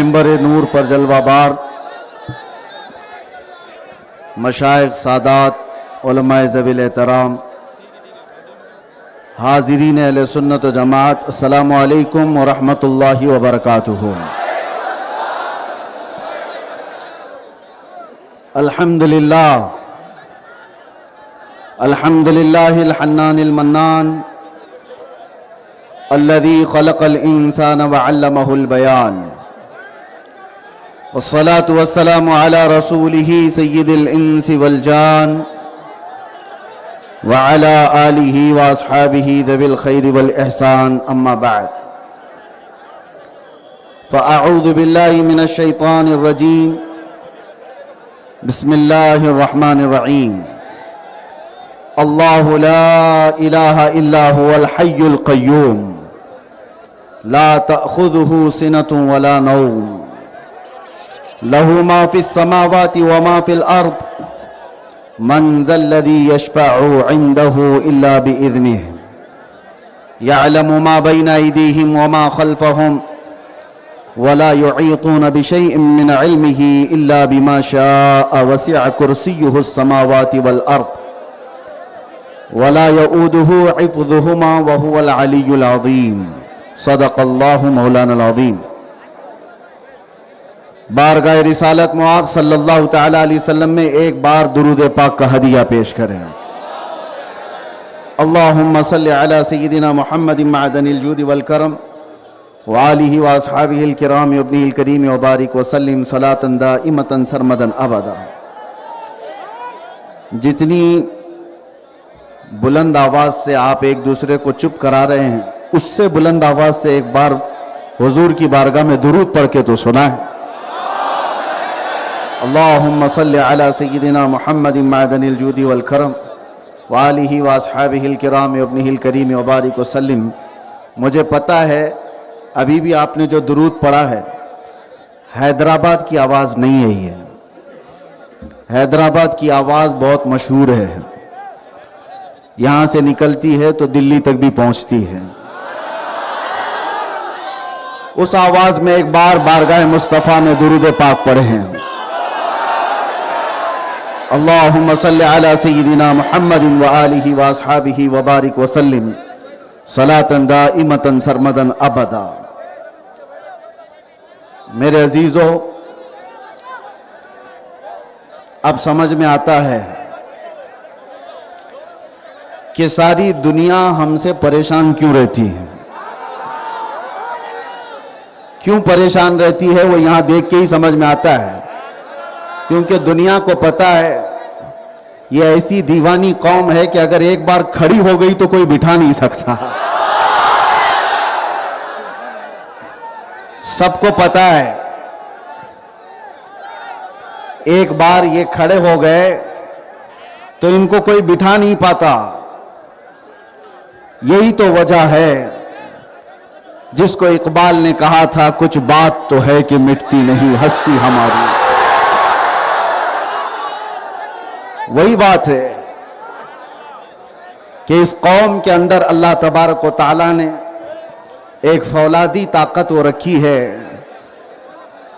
منبر نور پر جلوہ بار مشائخ سادات علماء ذوی احترام حاضرین اہل سنت و جماعت، السلام علیکم ورحمۃ اللہ وبرکاتہ۔ الحمدللہ الحنان المنان الذي خلق الإنسان وعلمه البيان، والصلاة والسلام على رسوله سيد الإنس والجان وعلى آله وأصحابه ذوي الخير والإحسان، أما بعد فأعوذ بالله من الشيطان الرجيم، بسم الله الرحمن الرحيم۔ الله لا إله إلا هو الحي القيوم لا تأخذه سنة ولا نوم له ما في السماوات وما في الأرض من ذا الذي يشفع عنده إلا بإذنه يعلم ما بين أيديهم وما خلفهم ولا يحيطون بشيء من علمه إلا بما شاء وسع كرسيه السماوات والأرض ولا يؤوده حفظهما وهو العلي العظيم، صدق اللہ مولانا العظیم۔ بارگاہ رسالت معاب صلی اللہ تعالی علیہ وسلم میں ایک بار درود پاک کا ہدیہ پیش کریں۔ اللہم صلی علی سیدنا محمد معدن الجود والکرم وآلہ واصحابہ الکرام وابنہ الکریم وبارک وسلم صلاۃ دائمۃ سرمدا ابدا۔ جتنی بلند آواز سے آپ ایک دوسرے کو چپ کرا رہے ہیں، اس سے بلند آواز سے ایک بار حضور کی بارگاہ میں درود پڑھ کے تو سنائیں۔ اللہم صلی علی سیدنا محمد معدن الجود والکرم وآلہ واصحابہ الکرام وابنہ الکریم وبارک وسلم۔ مجھے پتا ہے ابھی بھی آپ نے جو درود پڑھا ہے حیدرآباد کی آواز نہیں ہے، یہ حیدرآباد کی آواز بہت مشہور ہے، یہاں سے نکلتی ہے تو دلی تک بھی پہنچتی ہے۔ اس آواز میں ایک بار بارگاہ مصطفیٰ میں درود پاک پڑھے ہیں۔ اللہم صلی علی سیدنا محمد وآلہ واصحابہ وبارک وسلم صلاۃ دائمۃ سرمدا ابدا۔ میرے عزیزو، اب سمجھ میں آتا ہے کہ ساری دنیا ہم سے پریشان کیوں رہتی ہے۔ کیوں پریشان رہتی ہے وہ یہاں دیکھ کے ہی سمجھ میں آتا ہے، کیونکہ دنیا کو پتا ہے یہ ایسی دیوانی قوم ہے کہ اگر ایک بار کھڑی ہو گئی تو کوئی بٹھا نہیں سکتا۔ سب کو پتا ہے ایک بار یہ کھڑے ہو گئے تو ان کو کوئی بٹھا نہیں پاتا۔ یہی تو وجہ ہے جس کو اقبال نے کہا تھا، کچھ بات تو ہے کہ مٹتی نہیں ہستی ہماری۔ وہی بات ہے کہ اس قوم کے اندر اللہ تبارک و تعالیٰ نے ایک فولادی طاقت وہ رکھی ہے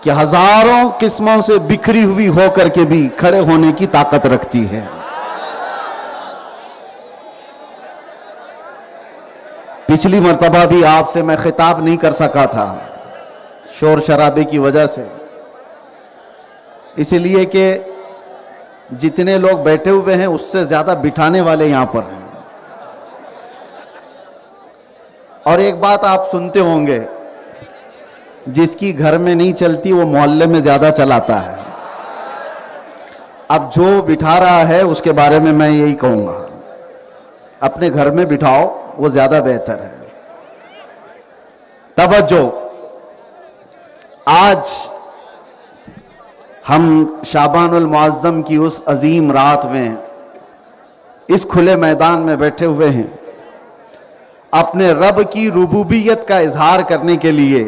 کہ ہزاروں قسموں سے بکھری ہوئی ہو کر کے بھی کھڑے ہونے کی طاقت رکھتی ہے۔ پچھلی مرتبہ بھی آپ سے میں خطاب نہیں کر سکا تھا شور شرابے کی وجہ سے، اس لیے کہ جتنے لوگ بیٹھے ہوئے ہیں اس سے زیادہ بٹھانے والے یہاں پر ہیں۔ اور ایک بات آپ سنتے ہوں گے، جس کی گھر میں نہیں چلتی وہ محلے میں زیادہ چلاتا ہے۔ اب جو بٹھا رہا ہے اس کے بارے میں یہی کہوں گا، اپنے گھر میں بٹھاؤ، وہ زیادہ بہتر ہے۔ توجہ، آج ہم شعبان المعظم کی اس عظیم رات میں اس کھلے میدان میں بیٹھے ہوئے ہیں، اپنے رب کی ربوبیت کا اظہار کرنے کے لیے،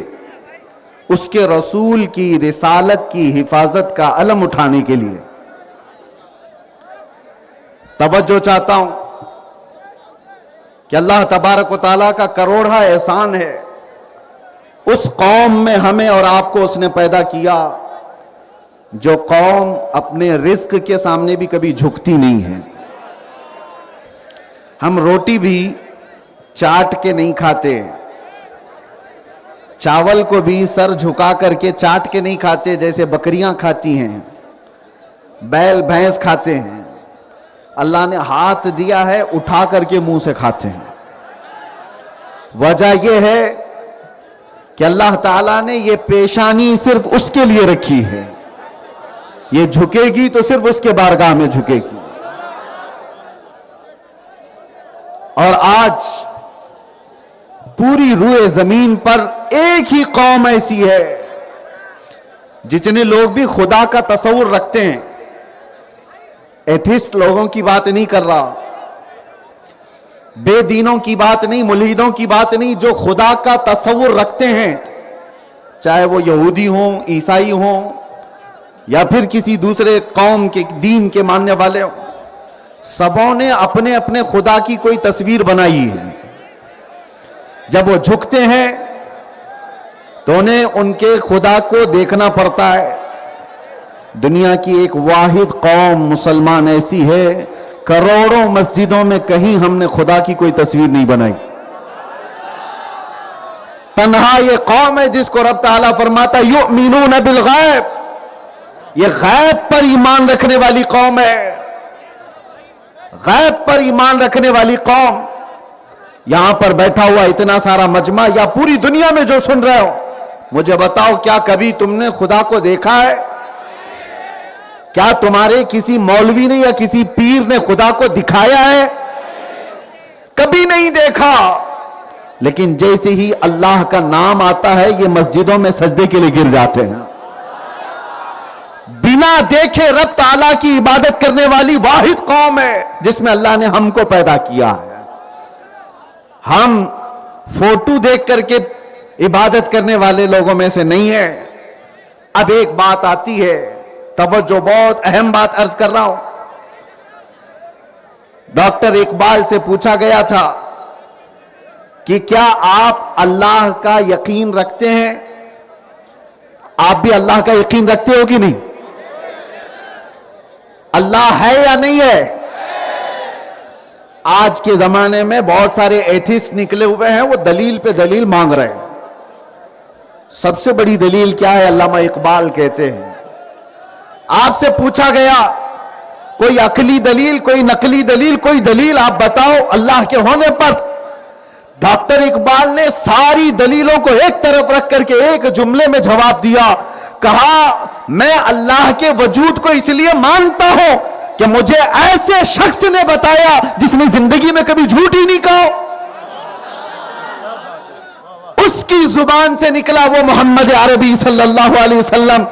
اس کے رسول کی رسالت کی حفاظت کا علم اٹھانے کے لیے۔ توجہ چاہتا ہوں کہ اللہ تبارک و تعالیٰ کا کروڑا احسان ہے اس قوم میں ہمیں اور آپ کو اس نے پیدا کیا جو قوم اپنے رزق کے سامنے بھی کبھی جھکتی نہیں ہے. ہم روٹی بھی چاٹ کے نہیں کھاتے, چاول کو بھی سر جھکا کر کے چاٹ کے نہیں کھاتے جیسے بکریاں کھاتی ہیں, بیل بھینس کھاتے ہیں. اللہ نے ہاتھ دیا ہے, اٹھا کر کے منہ سے کھاتے ہیں. وجہ یہ ہے کہ اللہ تعالیٰ نے یہ پیشانی صرف اس کے لیے رکھی ہے, یہ جھکے گی تو صرف اس کے بارگاہ میں جھکے گی. اور آج پوری روئے زمین پر ایک ہی قوم ایسی ہے, جتنے لوگ بھی خدا کا تصور رکھتے ہیں, ایتھسٹ لوگوں کی بات نہیں کر رہا, بے دینوں کی بات نہیں, ملحدوں کی بات نہیں, جو خدا کا تصور رکھتے ہیں, چاہے وہ یہودی ہوں, عیسائی ہوں, یا پھر کسی دوسرے قوم کے دین کے ماننے والے ہوں, سبوں نے اپنے اپنے خدا کی کوئی تصویر بنائی ہے. جب وہ جھکتے ہیں تو انہیں ان کے خدا کو دیکھنا پڑتا ہے. دنیا کی ایک واحد قوم مسلمان ایسی ہے, کروڑوں مسجدوں میں کہیں ہم نے خدا کی کوئی تصویر نہیں بنائی. تنہا یہ قوم ہے جس کو رب تعالیٰ فرماتا یؤمنون بالغیب, یہ غیب پر ایمان رکھنے والی قوم ہے. غیب پر ایمان رکھنے والی قوم. یہاں پر بیٹھا ہوا اتنا سارا مجمع یا پوری دنیا میں جو سن رہے ہو, مجھے بتاؤ کیا کبھی تم نے خدا کو دیکھا ہے؟ کیا تمہارے کسی مولوی نے یا کسی پیر نے خدا کو دکھایا ہے؟ کبھی نہیں دیکھا. لیکن جیسے ہی اللہ کا نام آتا ہے یہ مسجدوں میں سجدے کے لیے گر جاتے ہیں. بنا دیکھے رب تعالیٰ کی عبادت کرنے والی واحد قوم ہے جس میں اللہ نے ہم کو پیدا کیا ہے. ہم فوٹو دیکھ کر کے عبادت کرنے والے لوگوں میں سے نہیں ہیں. اب ایک بات آتی ہے, توجہ, بہت اہم بات عرض کر رہا ہوں. ڈاکٹر اقبال سے پوچھا گیا تھا کہ کیا آپ اللہ کا یقین رکھتے ہیں؟ آپ بھی اللہ کا یقین رکھتے ہو کہ نہیں؟ اللہ ہے یا نہیں ہے؟ آج کے زمانے میں بہت سارے ایتھسٹ نکلے ہوئے ہیں, وہ دلیل پہ دلیل مانگ رہے ہیں. سب سے بڑی دلیل کیا ہے؟ علامہ اقبال کہتے ہیں, آپ سے پوچھا گیا کوئی عقلی دلیل, کوئی نقلی دلیل, کوئی دلیل آپ بتاؤ اللہ کے ہونے پر. ڈاکٹر اقبال نے ساری دلیلوں کو ایک طرف رکھ کر کے ایک جملے میں جواب دیا, کہا میں اللہ کے وجود کو اس لیے مانتا ہوں کہ مجھے ایسے شخص نے بتایا جس نے زندگی میں کبھی جھوٹ ہی نہیں کہا. اس کی زبان سے نکلا وہ محمد عربی صلی اللہ علیہ وسلم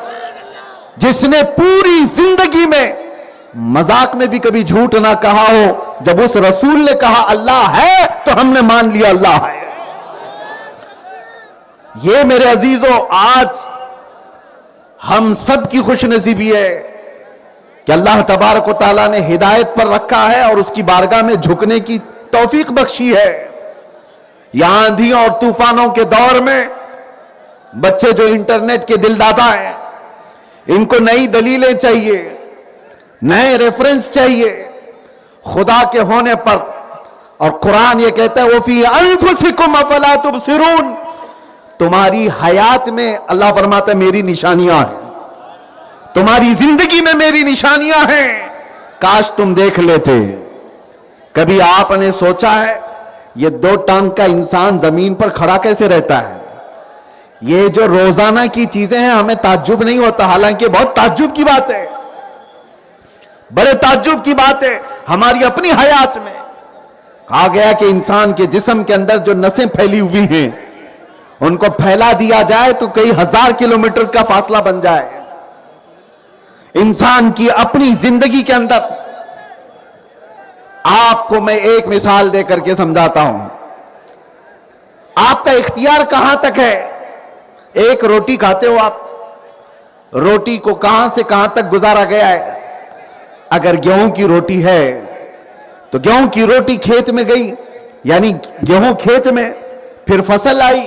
جس نے پوری زندگی میں مذاق میں بھی کبھی جھوٹ نہ کہا ہو. جب اس رسول نے کہا اللہ ہے تو ہم نے مان لیا اللہ ہے. یہ میرے عزیزوں آج ہم سب کی خوش نصیبی ہے کہ اللہ تبارک و تعالیٰ نے ہدایت پر رکھا ہے اور اس کی بارگاہ میں جھکنے کی توفیق بخشی ہے. یہاں آندھیوں اور طوفانوں کے دور میں بچے جو انٹرنیٹ کے دل دادا ہیں, ان کو نئی دلیلیں چاہیے, نئے ریفرنس چاہیے خدا کے ہونے پر. اور قرآن یہ کہتا ہے وَفِي أَنفُسِكُمْ أَفَلَا تُبْصِرُونَ, تمہاری حیات میں اللہ فرماتا ہے میری نشانیاں ہیں, تمہاری زندگی میں میری نشانیاں ہیں, کاش تم دیکھ لیتے. کبھی آپ نے سوچا ہے یہ 2 ٹانگ کا انسان زمین پر کھڑا کیسے رہتا ہے؟ یہ جو روزانہ کی چیزیں ہیں ہمیں تعجب نہیں ہوتا, حالانکہ بہت تعجب کی بات ہے, بڑے تعجب کی بات ہے. ہماری اپنی حیات میں کہا گیا کہ انسان کے جسم کے اندر جو نسیں پھیلی ہوئی ہیں ان کو پھیلا دیا جائے تو کئی 1000 کلومیٹر کا فاصلہ بن جائے. انسان کی اپنی زندگی کے اندر آپ کو میں ایک مثال دے کر کے سمجھاتا ہوں. آپ کا اختیار کہاں تک ہے؟ ایک روٹی کھاتے ہو آپ, روٹی کو کہاں سے کہاں تک گزارا گیا ہے؟ اگر گیہوں کی روٹی ہے تو گیہوں کی روٹی کھیت میں گئی, یعنی گیہوں کھیت میں, پھر فصل آئی,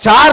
4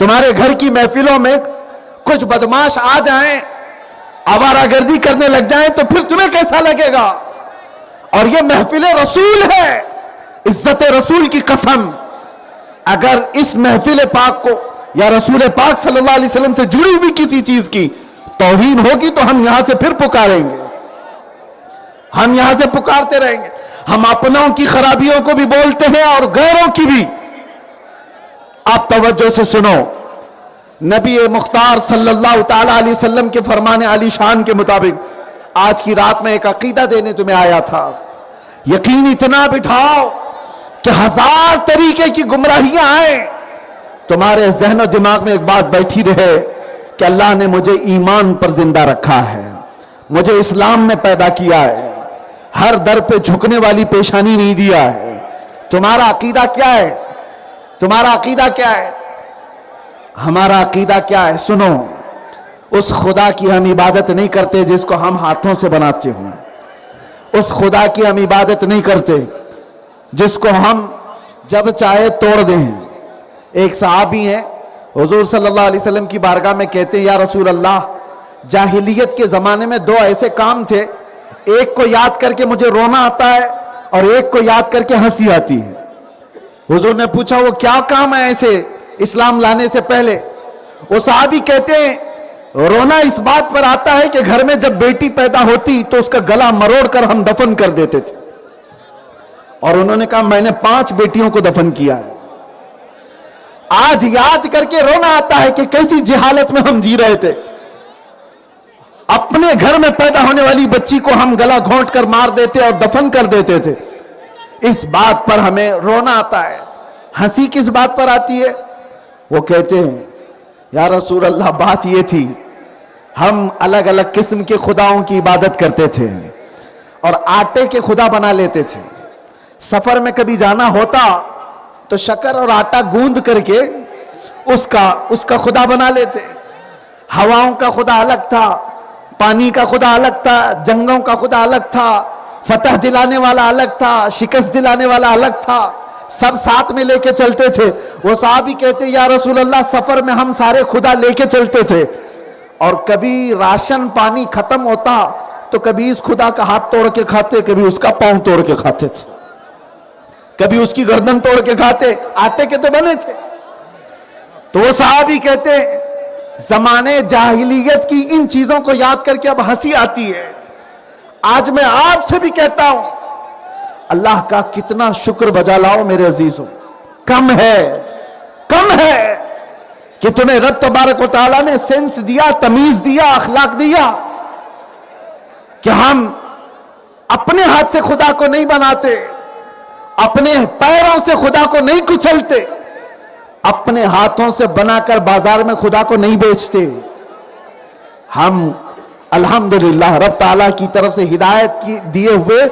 تمہارے گھر کی محفلوں میں کچھ بدماش آ جائیں, آوارہ گردی کرنے لگ جائیں تو پھر تمہیں کیسا لگے گا؟ اور یہ محفل رسول ہے, عزت رسول کی قسم, اگر اس محفل پاک کو یا رسول پاک صلی اللہ علیہ وسلم سے جڑی ہوئی کسی چیز کی توہین ہوگی تو ہم یہاں سے پھر پکاریں گے, ہم یہاں سے پکارتے رہیں گے. ہم اپنوں کی خرابیوں کو بھی بولتے ہیں اور غیروں کی بھی. آپ توجہ سے سنو, نبی مختار صلی اللہ تعالی علیہ وسلم کے فرمان علی شان کے مطابق آج کی رات میں ایک عقیدہ دینے تمہیں آیا تھا. یقین اتنا بٹھاؤ کہ 1000 طریقے کی گمراہیاں آئیں, تمہارے ذہن و دماغ میں ایک بات بیٹھی رہے کہ اللہ نے مجھے ایمان پر زندہ رکھا ہے, مجھے اسلام میں پیدا کیا ہے, ہر در پہ جھکنے والی پیشانی نہیں دیا ہے. تمہارا عقیدہ کیا ہے؟ تمہارا عقیدہ کیا ہے؟ ہمارا عقیدہ کیا ہے؟ سنو, اس خدا کی ہم عبادت نہیں کرتے جس کو ہم ہاتھوں سے بناتے ہوں, اس خدا کی ہم عبادت نہیں کرتے جس کو ہم جب چاہے توڑ دیں. ایک صحابی ہیں, حضور صلی اللہ علیہ وسلم کی بارگاہ میں کہتے ہیں یا رسول اللہ, جاہلیت کے زمانے میں 2 ایسے کام تھے, ایک کو یاد کر کے مجھے رونا آتا ہے اور ایک کو یاد کر کے ہنسی آتی ہے. حضور نے پوچھا وہ کیا کام ہے ایسے اسلام لانے سے پہلے؟ وہ صحابی کہتے ہیں رونا اس بات پر آتا ہے کہ گھر میں جب بیٹی پیدا ہوتی تو اس کا گلا مروڑ کر ہم دفن کر دیتے تھے, اور انہوں نے کہا میں نے 5 بیٹیوں کو دفن کیا ہے. آج یاد کر کے رونا آتا ہے کہ کیسی جہالت میں ہم جی رہے تھے. اپنے گھر میں پیدا ہونے والی بچی کو ہم گلا گھونٹ کر مار دیتے اور دفن کر دیتے تھے. اس بات پر ہمیں رونا آتا ہے. ہنسی کس بات پر آتی ہے؟ وہ کہتے ہیں یا رسول اللہ بات یہ تھی ہم الگ الگ قسم کے خداؤں کی عبادت کرتے تھے اور آٹے کے خدا بنا لیتے تھے. سفر میں کبھی جانا ہوتا تو شکر اور آٹا گوند کر کے اس کا خدا بنا لیتے. ہواؤں کا خدا الگ تھا, پانی کا خدا الگ تھا, جنگوں کا خدا الگ تھا, فتح دلانے والا الگ تھا, شکست دلانے والا الگ تھا, سب ساتھ میں لے کے چلتے تھے. وہ صحابی کہتے یا رسول اللہ سفر میں ہم سارے خدا لے کے چلتے تھے, اور کبھی راشن پانی ختم ہوتا تو کبھی اس خدا کا ہاتھ توڑ کے کھاتے, کبھی اس کا پاؤں توڑ کے کھاتے تھے, کبھی اس کی گردن توڑ کے کھاتے. آٹے کے تو بنے تھے. تو وہ صحابی کہتے زمانے جاہلیت کی ان چیزوں کو یاد کر کے اب ہنسی آتی ہے. آج میں آپ سے بھی کہتا ہوں اللہ کا کتنا شکر بجا لاؤ میرے عزیزوں. کم ہے کہ تمہیں رب تبارک و تعالیٰ نے سینس دیا, تمیز دیا, اخلاق دیا کہ ہم اپنے ہاتھ سے خدا کو نہیں بناتے, اپنے پیروں سے خدا کو نہیں کچلتے, اپنے ہاتھوں سے بنا کر بازار میں خدا کو نہیں بیچتے. ہم الحمدللہ رب تعالیٰ کی طرف سے ہدایت دیے ہوئے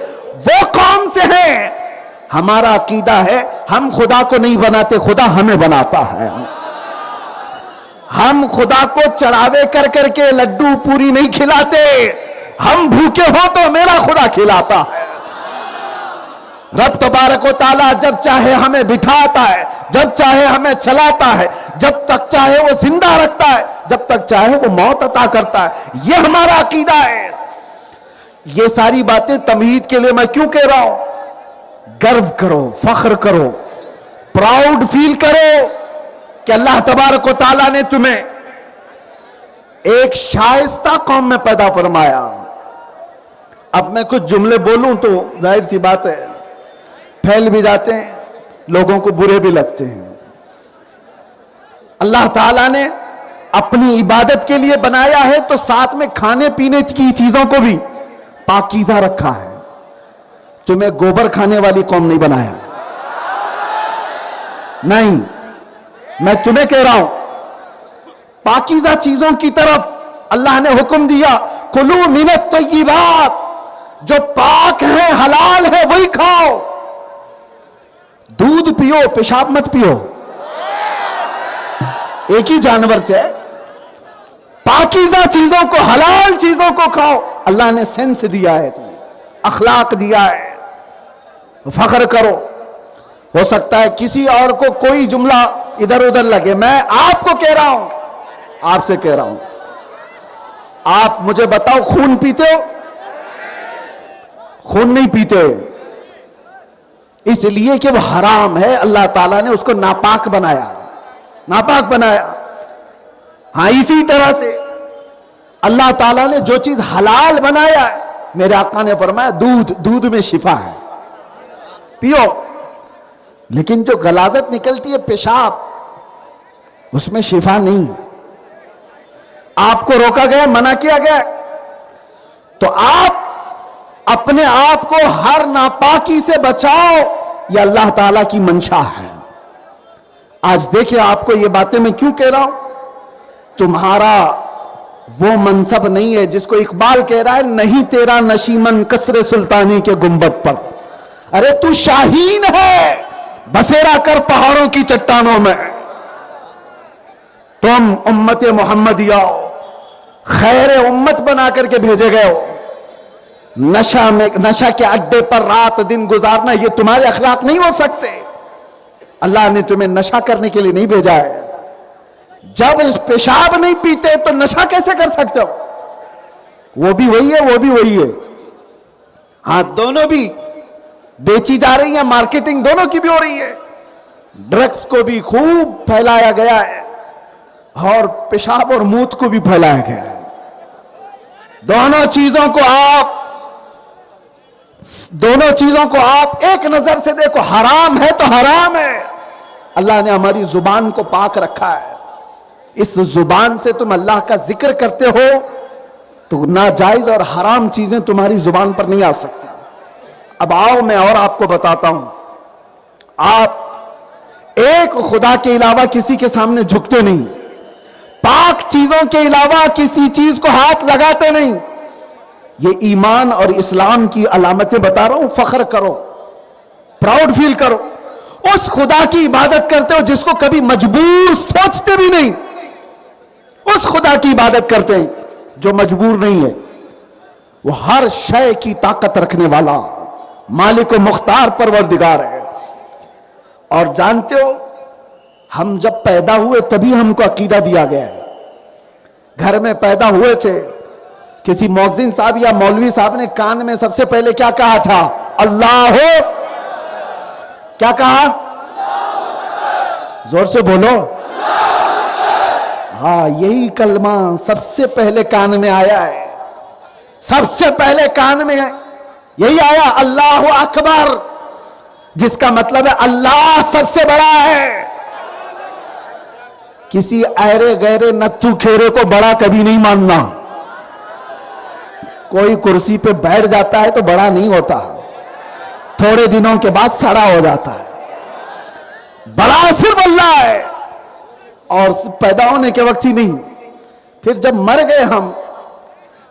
وہ قوم سے ہیں. ہمارا عقیدہ ہے ہم خدا کو نہیں بناتے, خدا ہمیں بناتا ہے. ہم خدا کو چڑھاوے کر کر کے لڈو پوری نہیں کھلاتے, ہم بھوکے ہو تو میرا خدا کھلاتا ہے. رب تبارک و تعالیٰ جب چاہے ہمیں بٹھاتا ہے, جب چاہے ہمیں چلاتا ہے, جب تک چاہے وہ زندہ رکھتا ہے, جب تک چاہے وہ موت عطا کرتا ہے. یہ ہمارا عقیدہ ہے. یہ ساری باتیں تمہید کے لیے میں کیوں کہہ رہا ہوں؟ گرو کرو, فخر کرو, پراؤڈ فیل کرو کہ اللہ تبارک و تعالیٰ نے تمہیں ایک شائستہ قوم میں پیدا فرمایا. اب میں کچھ جملے بولوں تو ظاہر سی بات ہے پھیل بھی جاتے ہیں, لوگوں کو برے بھی لگتے ہیں. اللہ تعالیٰ نے اپنی عبادت کے لیے بنایا ہے تو ساتھ میں کھانے پینے کی چیزوں کو بھی پاکیزہ رکھا ہے. تمہیں گوبر کھانے والی قوم نہیں بنایا. نہیں, میں تمہیں کہہ رہا ہوں پاکیزہ چیزوں کی طرف اللہ نے حکم دیا, کلو من الطیبات, جو پاک ہے حلال ہے وہی کھاؤ. دودھ پیو, پیشاب مت پیو, ایک ہی جانور سے. پاکیزہ چیزوں کو, حلال چیزوں کو کھاؤ. اللہ نے سینس دیا ہے تمہیں, اخلاق دیا ہے, فخر کرو. ہو سکتا ہے کسی اور کو کوئی جملہ ادھر ادھر لگے. میں آپ کو کہہ رہا ہوں, آپ سے کہہ رہا ہوں, آپ مجھے بتاؤ خون پیتے ہو؟ خون نہیں پیتے, اس لیے کہ وہ حرام ہے. اللہ تعالیٰ نے اس کو ناپاک بنایا, ناپاک بنایا. ہاں اسی طرح سے اللہ تعالیٰ نے جو چیز حلال بنایا ہے, میرے آقا نے فرمایا دودھ میں شفا ہے, پیو. لیکن جو غلاظت نکلتی ہے پیشاب, اس میں شفا نہیں. آپ کو روکا گیا, منع کیا گیا, تو آپ اپنے آپ کو ہر ناپاکی سے بچاؤ, یہ اللہ تعالیٰ کی منشا ہے. آج دیکھیں آپ کو یہ باتیں میں کیوں کہہ رہا ہوں. تمہارا وہ منصب نہیں ہے جس کو اقبال کہہ رہا ہے, نہیں تیرا نشیمن قصر سلطانی کے گنبد پر. ارے تو شاہین ہے, بسیرا کر پہاڑوں کی چٹانوں میں. تم امت محمدیہ خیر امت بنا کر کے بھیجے گئے ہو. نشہ کے اڈے پر رات دن گزارنا یہ تمہارے اخلاق نہیں ہو سکتے. اللہ نے تمہیں نشہ کرنے کے لیے نہیں بھیجا ہے. جب پیشاب نہیں پیتے تو نشہ کیسے کر سکتے ہو؟ وہ بھی وہی ہے, وہ بھی وہی ہے. ہاں دونوں بھی بیچی جا رہی ہیں, مارکیٹنگ دونوں کی بھی ہو رہی ہے. ڈرگس کو بھی خوب پھیلایا گیا ہے اور پیشاب اور موت کو بھی پھیلایا گیا ہے. دونوں چیزوں کو آپ ایک نظر سے دیکھو, حرام ہے تو حرام ہے. اللہ نے ہماری زبان کو پاک رکھا ہے. اس زبان سے تم اللہ کا ذکر کرتے ہو تو ناجائز اور حرام چیزیں تمہاری زبان پر نہیں آ سکتی. اب آؤ میں اور آپ کو بتاتا ہوں. آپ ایک خدا کے علاوہ کسی کے سامنے جھکتے نہیں, پاک چیزوں کے علاوہ کسی چیز کو ہاتھ لگاتے نہیں. یہ ایمان اور اسلام کی علامتیں بتا رہا ہوں. فخر کرو, پراؤڈ فیل کرو. اس خدا کی عبادت کرتے ہو جس کو کبھی مجبور سوچتے بھی نہیں. اس خدا کی عبادت کرتے ہیں جو مجبور نہیں ہے. وہ ہر شے کی طاقت رکھنے والا مالک و مختار پروردگار ہے. اور جانتے ہو, ہم جب پیدا ہوئے تبھی ہم کو عقیدہ دیا گیا ہے. گھر میں پیدا ہوئے تھے, کسی مؤذن صاحب یا مولوی صاحب نے کان میں سب سے پہلے کیا کہا تھا؟ اللہ ہو. کیا کہا؟ زور سے بولو. ہاں یہی کلمہ سب سے پہلے کان میں آیا ہے. سب سے پہلے کان میں یہی آیا, اللہ اکبر, جس کا مطلب ہے اللہ سب سے بڑا ہے. کسی ایرے غیرے نتھو کھیرے کو بڑا کبھی نہیں ماننا. کوئی کرسی پہ بیٹھ جاتا ہے تو بڑا نہیں ہوتا, تھوڑے دنوں کے بعد سڑا ہو جاتا ہے. بڑا صرف اللہ ہے, اور پیدا ہونے کے وقت ہی نہیں. پھر جب مر گئے ہم,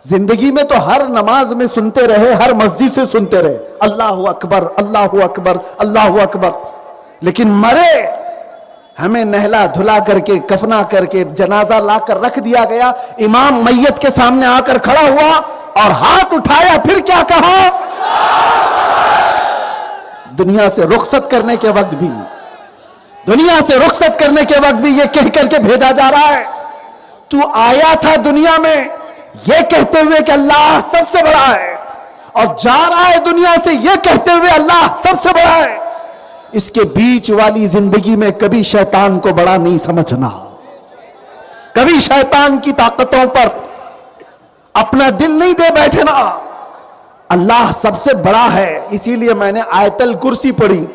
زندگی میں تو ہر نماز میں سنتے رہے, ہر مسجد سے سنتے رہے, اللہ اکبر اللہ اکبر اللہ اکبر. لیکن مرے, ہمیں نہلا دھلا کر کے, کفنا کر کے, جنازہ لا کر رکھ دیا گیا. امام میت کے سامنے آ کر کھڑا ہوا اور ہاتھ اٹھایا, پھر کیا کہا؟ دنیا سے رخصت کرنے کے وقت بھی, دنیا سے رخصت کرنے کے وقت بھی یہ کہہ کر کے بھیجا جا رہا ہے, تو آیا تھا دنیا میں یہ کہتے ہوئے کہ اللہ سب سے بڑا ہے, اور جا رہا ہے دنیا سے یہ کہتے ہوئے اللہ سب سے بڑا ہے. اس کے بیچ والی زندگی میں کبھی شیطان کو بڑا نہیں سمجھنا, کبھی شیطان کی طاقتوں پر اپنا دل نہیں دے بیٹھنا. اللہ سب سے بڑا ہے. اسی لیے میں نے آیت الکرسی پڑھی,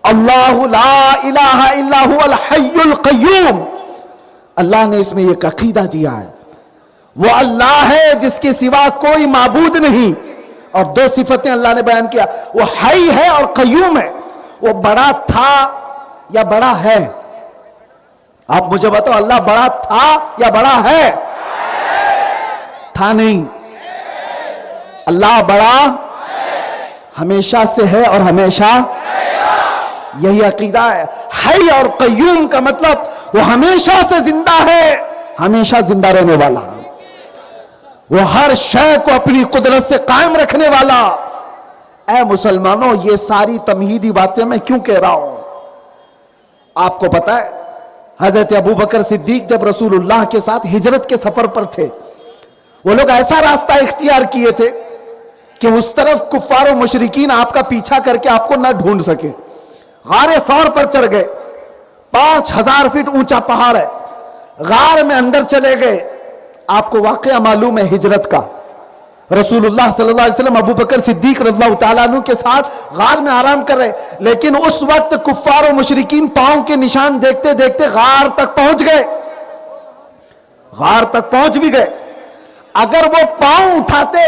اللہ لا الہ الا هو الحی القیوم. اللہ نے اس میں ایک عقیدہ دیا ہے, وہ اللہ ہے جس کے سوا کوئی معبود نہیں. اور دو صفتیں اللہ نے بیان کیا, وہ حی ہے اور قیوم ہے. وہ بڑا تھا یا بڑا ہے؟ آپ مجھے بتاؤ, اللہ بڑا تھا یا بڑا ہے؟ تھا نہیں. اللہ بڑا ہمیشہ سے ہے اور ہمیشہ, یہی عقیدہ ہے. حی اور قیوم کا مطلب وہ ہمیشہ سے زندہ ہے, ہمیشہ زندہ رہنے والا, وہ ہر شے کو اپنی قدرت سے قائم رکھنے والا. اے مسلمانوں, یہ ساری تمہیدی باتیں میں کیوں کہہ رہا ہوں؟ آپ کو پتا ہے حضرت ابو بکر صدیق جب رسول اللہ کے ساتھ ہجرت کے سفر پر تھے، وہ لوگ ایسا راستہ اختیار کیے تھے کہ اس طرف کفار و مشرکین آپ کا پیچھا کر کے آپ کو نہ ڈھونڈ سکے. غار ثور پر چڑھ گئے، 5000 فٹ اونچا پہاڑ ہے، غار میں اندر چلے گئے. آپ کو واقعہ معلوم ہے ہجرت کا. رسول اللہ صلی اللہ علیہ وسلم ابو بکر صدیق رضی اللہ تعالیٰ عنہ کے ساتھ غار میں آرام کر رہے، لیکن اس وقت کفار و مشرکین پاؤں کے نشان دیکھتے دیکھتے غار تک پہنچ گئے. غار تک پہنچ بھی گئے. اگر وہ پاؤں اٹھاتے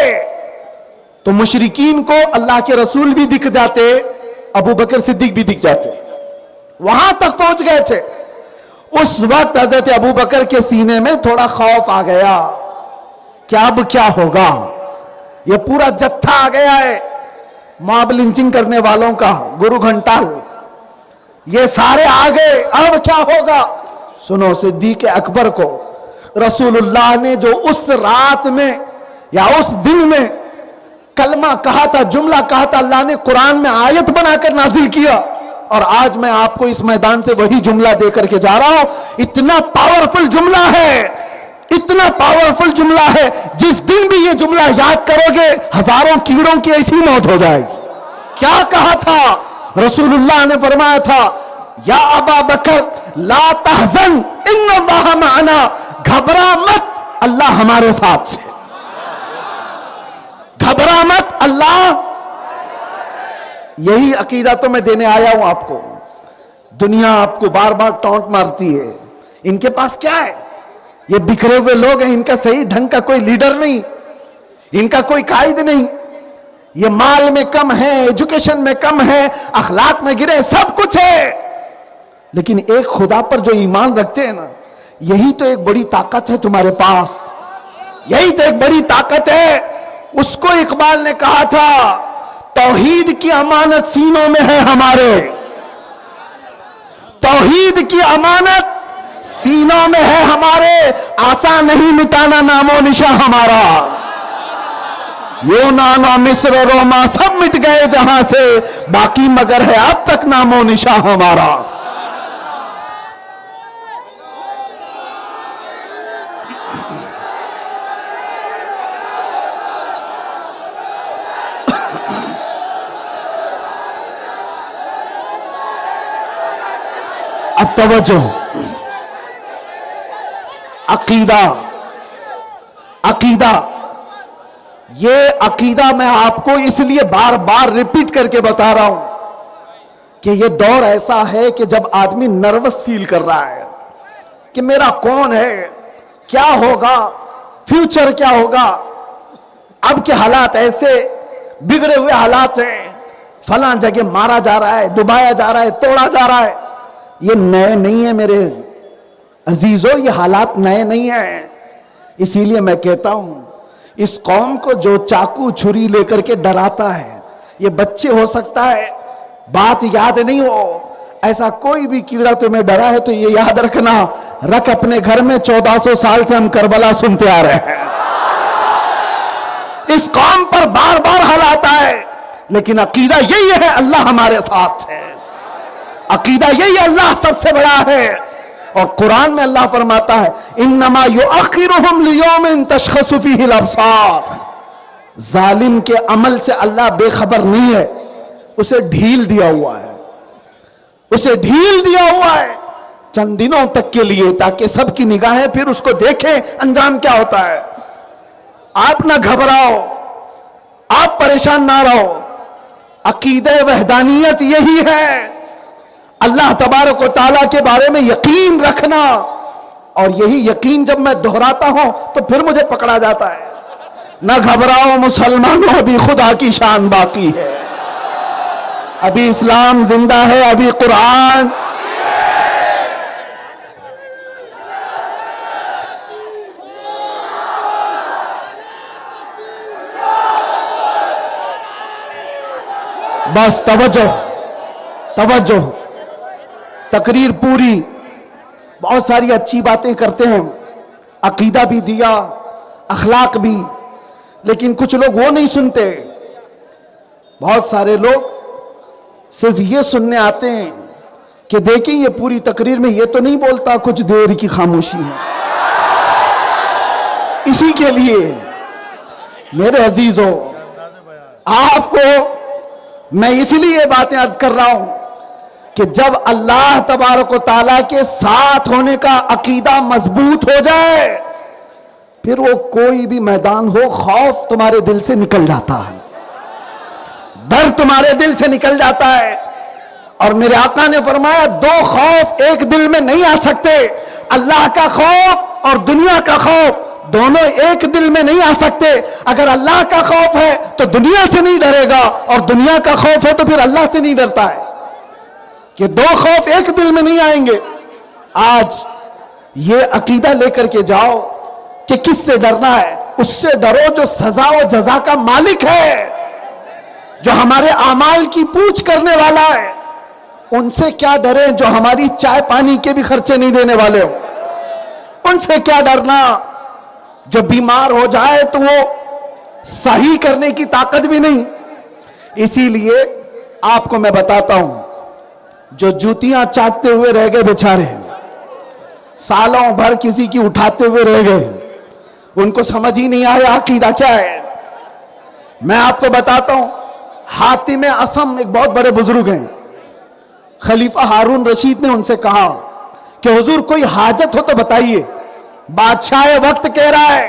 تو مشرکین کو اللہ کے رسول بھی دکھ جاتے، ابو بکر صدیق بھی دکھ جاتے. وہاں تک پہنچ گئے تھے. اس وقت حضرت ابو بکر کے سینے میں تھوڑا خوف آ گیا کہ اب کیا ہوگا. یہ پورا جتھا آ گیا ہے ماب لنچنگ کرنے والوں کا، گرو گھنٹال، یہ سارے آ گئے، اب کیا ہوگا. سنو، صدیق اکبر کو رسول اللہ نے جو اس رات میں یا اس دن میں کلمہ کہا تھا، جملہ کہا تھا، اللہ نے قرآن میں آیت بنا کر نازل کیا. اور آج میں آپ کو اس میدان سے وہی جملہ دے کر کے جا رہا ہوں. اتنا پاورفل جملہ ہے، اتنا پاورفل جملہ ہے، جس دن بھی یہ جملہ یاد کرو گے ہزاروں کیڑوں کی ایسی موت ہو جائے گی. کیا کہا تھا رسول اللہ نے؟ فرمایا تھا یا ابا بکر لا تحزن ان اللہ معنا، گھبرا مت، اللہ ہمارے ساتھ ہے. گھبرا مت، اللہ. یہی عقیدہ تو میں دینے آیا ہوں آپ کو. دنیا آپ کو بار بار ٹونٹ مارتی ہے، ان کے پاس کیا ہے؟ یہ بکھرے ہوئے لوگ ہیں، ان کا صحیح ڈھنگ کا کوئی لیڈر نہیں، ان کا کوئی قائد نہیں. یہ مال میں کم ہے، ایجوکیشن میں کم ہے، اخلاق میں گرے، سب کچھ ہے، لیکن ایک خدا پر جو ایمان رکھتے ہیں نا، یہی تو ایک بڑی طاقت ہے تمہارے پاس. یہی تو ایک بڑی طاقت ہے. اس کو اقبال نے کہا تھا توحید کی امانت سینوں میں ہے ہمارے، توحید کی امانت سینوں میں ہے ہمارے، آسان نہیں مٹانا نام و نشاں ہمارا. یونان و مصر و روما سب مٹ گئے جہاں سے، باقی مگر ہے اب تک نام و نشاں ہمارا. اب توجہ، عقیدہ، عقیدہ، یہ عقیدہ میں آپ کو اس لیے بار بار ریپیٹ کر کے بتا رہا ہوں کہ یہ دور ایسا ہے کہ جب آدمی نروس فیل کر رہا ہے کہ میرا کون ہے، کیا ہوگا، فیوچر کیا ہوگا. اب کے حالات ایسے بگڑے ہوئے حالات ہیں، فلاں جگہ مارا جا رہا ہے، ڈبایا جا رہا ہے، توڑا جا رہا ہے. یہ نئے نہیں ہے میرے عزیزوں، یہ حالات نئے نہیں ہیں. اسی لیے میں کہتا ہوں اس قوم کو جو چاقو چھری لے کر کے ڈراتا ہے، یہ بچے ہو سکتا ہے بات یاد نہیں ہو، ایسا کوئی بھی کیڑا تمہیں ڈرا ہے تو یہ یاد رکھنا، رکھ اپنے گھر میں، 1400 سال سے ہم کربلا سنتے آ رہے ہیں. اس قوم پر بار بار حالات آئے، لیکن عقیدہ یہی ہے اللہ ہمارے ساتھ ہے. عقیدہ یہی اللہ سب سے بڑا ہے. اور قرآن میں اللہ فرماتا ہے انما یؤخرہم لیوم تشخص فیہ الابصار. ظالم کے عمل سے اللہ بے خبر نہیں ہے، اسے ڈھیل دیا ہوا ہے، اسے ڈھیل دیا ہوا ہے چند دنوں تک کے لیے، تاکہ سب کی نگاہیں پھر اس کو دیکھیں انجام کیا ہوتا ہے. آپ نہ گھبراؤ، آپ پریشان نہ رہو. عقیدہ وحدانیت یہی ہے، اللہ تبارک و تعالیٰ کے بارے میں یقین رکھنا. اور یہی یقین جب میں دہراتا ہوں تو پھر مجھے پکڑا جاتا ہے. نہ گھبراؤ مسلمانوں، ابھی خدا کی شان باقی ہے، ابھی اسلام زندہ ہے، ابھی قرآن. بس توجہ، توجہ. تقریر پوری، بہت ساری اچھی باتیں کرتے ہیں، عقیدہ بھی دیا، اخلاق بھی، لیکن کچھ لوگ وہ نہیں سنتے. بہت سارے لوگ صرف یہ سننے آتے ہیں کہ دیکھیں یہ پوری تقریر میں یہ تو نہیں بولتا کچھ دیر کی خاموشی ہے. اسی کے لیے میرے عزیزوں آپ کو میں اسی لیے یہ باتیں عرض کر رہا ہوں کہ جب اللہ تبارک و تعالیٰ کے ساتھ ہونے کا عقیدہ مضبوط ہو جائے پھر وہ کوئی بھی میدان ہو خوف تمہارے دل سے نکل جاتا ہے, ڈر تمہارے دل سے نکل جاتا ہے. اور میرے آقا نے فرمایا دو خوف ایک دل میں نہیں آ سکتے, اللہ کا خوف اور دنیا کا خوف دونوں ایک دل میں نہیں آ سکتے. اگر اللہ کا خوف ہے تو دنیا سے نہیں ڈرے گا اور دنیا کا خوف ہے تو پھر اللہ سے نہیں ڈرتا ہے. یہ دو خوف ایک دل میں نہیں آئیں گے. آج یہ عقیدہ لے کر کے جاؤ کہ کس سے ڈرنا ہے, اس سے ڈرو جو سزا و جزا کا مالک ہے, جو ہمارے اعمال کی پوچھ کرنے والا ہے. ان سے کیا ڈریں جو ہماری چائے پانی کے بھی خرچے نہیں دینے والے ہو. ان سے کیا ڈرنا جو بیمار ہو جائے تو وہ صحیح کرنے کی طاقت بھی نہیں. اسی لیے آپ کو میں بتاتا ہوں جو جوتیاں چاٹتے ہوئے رہ گئے بیچارے, سالوں بھر کسی کی اٹھاتے ہوئے رہ گئے, ان کو سمجھ ہی نہیں آیا عقیدہ کیا ہے. میں آپ کو بتاتا ہوں حاتم اصم ایک بہت بڑے بزرگ ہیں, خلیفہ ہارون رشید نے ان سے کہا کہ حضور کوئی حاجت ہو تو بتائیے. بادشاہ وقت کہہ رہا ہے,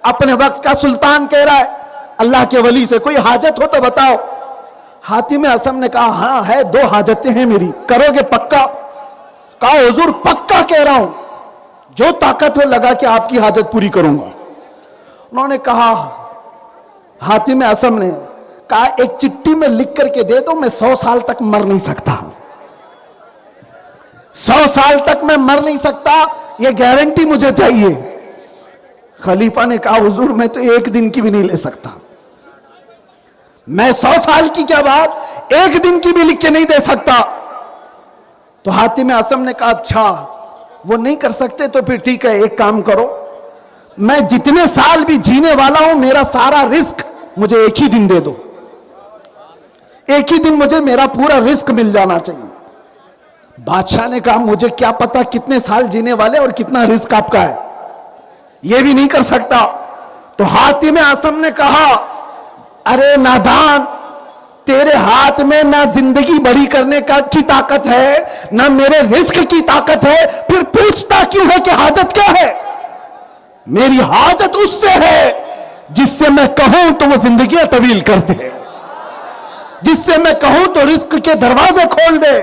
اپنے وقت کا سلطان کہہ رہا ہے اللہ کے ولی سے کوئی حاجت ہو تو بتاؤ. حاتم اصم نے کہا ہاں ہے, دو حاجتیں ہیں میری, کرو گے پکا؟ کہا حضور پکا کہہ رہا ہوں, جو طاقت ہو لگا کہ آپ کی حاجت پوری کروں گا. انہوں نے کہا, حاتم اصم نے کہا ایک چٹھی میں لکھ کر کے دے دو, میں 100 سال تک مر نہیں سکتا, 100 سال تک میں مر نہیں سکتا, یہ گارنٹی مجھے چاہیے. خلیفہ نے کہا حضور میں تو ایک دن کی بھی نہیں لے سکتا, میں 100 سال کی کیا بات ایک دن کی بھی لکھ کے نہیں دے سکتا. تو حاتم اصم نے کہا اچھا وہ نہیں کر سکتے تو پھر ٹھیک ہے, ایک کام کرو, میں جتنے سال بھی جینے والا ہوں میرا سارا رزق مجھے ایک ہی دن دے دو, ایک ہی دن مجھے میرا پورا رزق مل جانا چاہیے. بادشاہ نے کہا مجھے کیا پتا کتنے سال جینے والے اور کتنا رزق آپ کا ہے, یہ بھی نہیں کر سکتا. تو حاتم اصم نے کہا ارے نادان, تیرے ہاتھ میں نہ زندگی بڑی کرنے کی طاقت ہے نہ میرے رزق کی طاقت ہے, پھر پوچھتا کیوں ہے کہ حاجت کیا ہے؟ میری حاجت اس سے ہے جس سے میں کہوں تو وہ زندگیاں طویل کر دے, جس سے میں کہوں تو رزق کے دروازے کھول دے.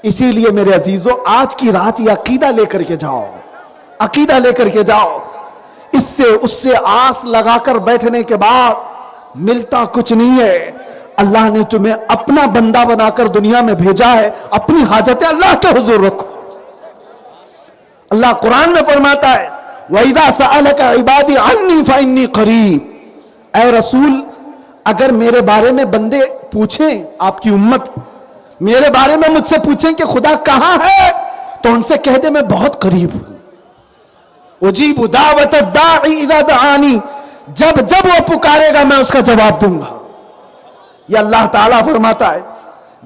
اسی لیے میرے عزیزوں آج کی رات یہ عقیدہ لے کر کے جاؤ, عقیدہ لے کر کے جاؤ. اس سے آس لگا کر بیٹھنے کے بعد ملتا کچھ نہیں ہے. اللہ نے تمہیں اپنا بندہ بنا کر دنیا میں بھیجا ہے, اپنی حاجتیں اللہ کے حضور رکھو. اللہ قرآن میں فرماتا ہے وَإِذَا سَأَلَكَ عِبَادِي عَنِّي فَإِنِّي قَرِيبٌ, اے رسول اگر میرے بارے میں بندے پوچھیں, آپ کی امت میرے بارے میں مجھ سے پوچھیں کہ خدا کہاں ہے, تو ان سے کہہ دے میں بہت قریب ہوں. اجیب دعوت الداعی اذا دعانی, جب جب وہ پکارے گا میں اس کا جواب دوں گا. یہ اللہ تعالیٰ فرماتا ہے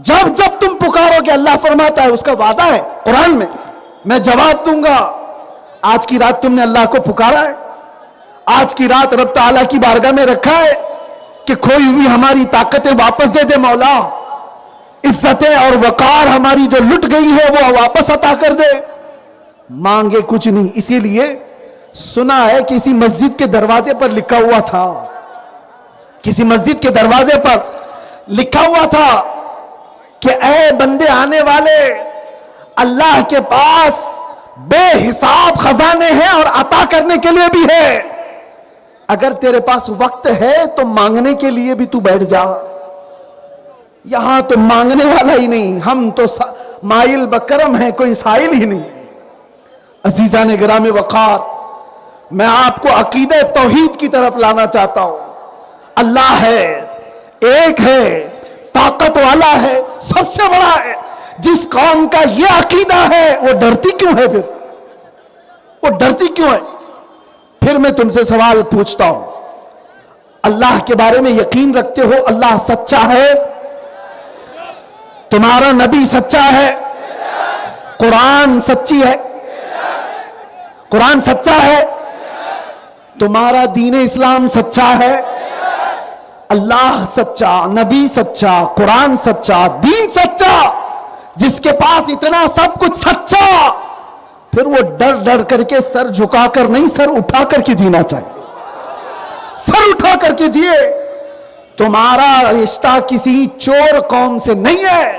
جب جب تم پکارو گے, اللہ فرماتا ہے اس کا وعدہ ہے قرآن میں جواب دوں گا. آج کی رات تم نے اللہ کو پکارا ہے, آج کی رات رب تعالیٰ کی بارگاہ میں رکھا ہے کہ کھوئی ہوئی ہماری طاقتیں واپس دے دے مولا, عزتیں اور وقار ہماری جو لٹ گئی ہے وہ واپس عطا کر دے. مانگے کچھ نہیں. اسی لیے سنا ہے کسی مسجد کے دروازے پر لکھا ہوا تھا, کسی مسجد کے دروازے پر لکھا ہوا تھا کہ اے بندے آنے والے, اللہ کے پاس بے حساب خزانے ہیں اور عطا کرنے کے لیے بھی ہے. اگر تیرے پاس وقت ہے تو مانگنے کے لیے بھی تو بیٹھ جا. یہاں تو مانگنے والا ہی نہیں, ہم تو مائل بکرم ہیں, کوئی سائل ہی نہیں. عزیزان گرامی وقار, میں آپ کو عقیدہ توحید کی طرف لانا چاہتا ہوں. اللہ ہے, ایک ہے, طاقت والا ہے, سب سے بڑا ہے. جس قوم کا یہ عقیدہ ہے وہ ڈرتی کیوں ہے؟ پھر وہ ڈرتی کیوں ہے؟ پھر میں تم سے سوال پوچھتا ہوں, اللہ کے بارے میں یقین رکھتے ہو اللہ سچا ہے؟ تمہارا نبی سچا ہے، قرآن سچی ہے، قرآن سچا ہے، تمہارا دین اسلام سچا ہے، اللہ سچا، نبی سچا، قرآن سچا، دین سچا، جس کے پاس اتنا سب کچھ سچا، پھر وہ ڈر ڈر کر کے سر جھکا کر نہیں، سر اٹھا کر کے جینا چاہیے، سر اٹھا کر کے جیے۔ تمہارا رشتہ کسی چور قوم سے نہیں ہے،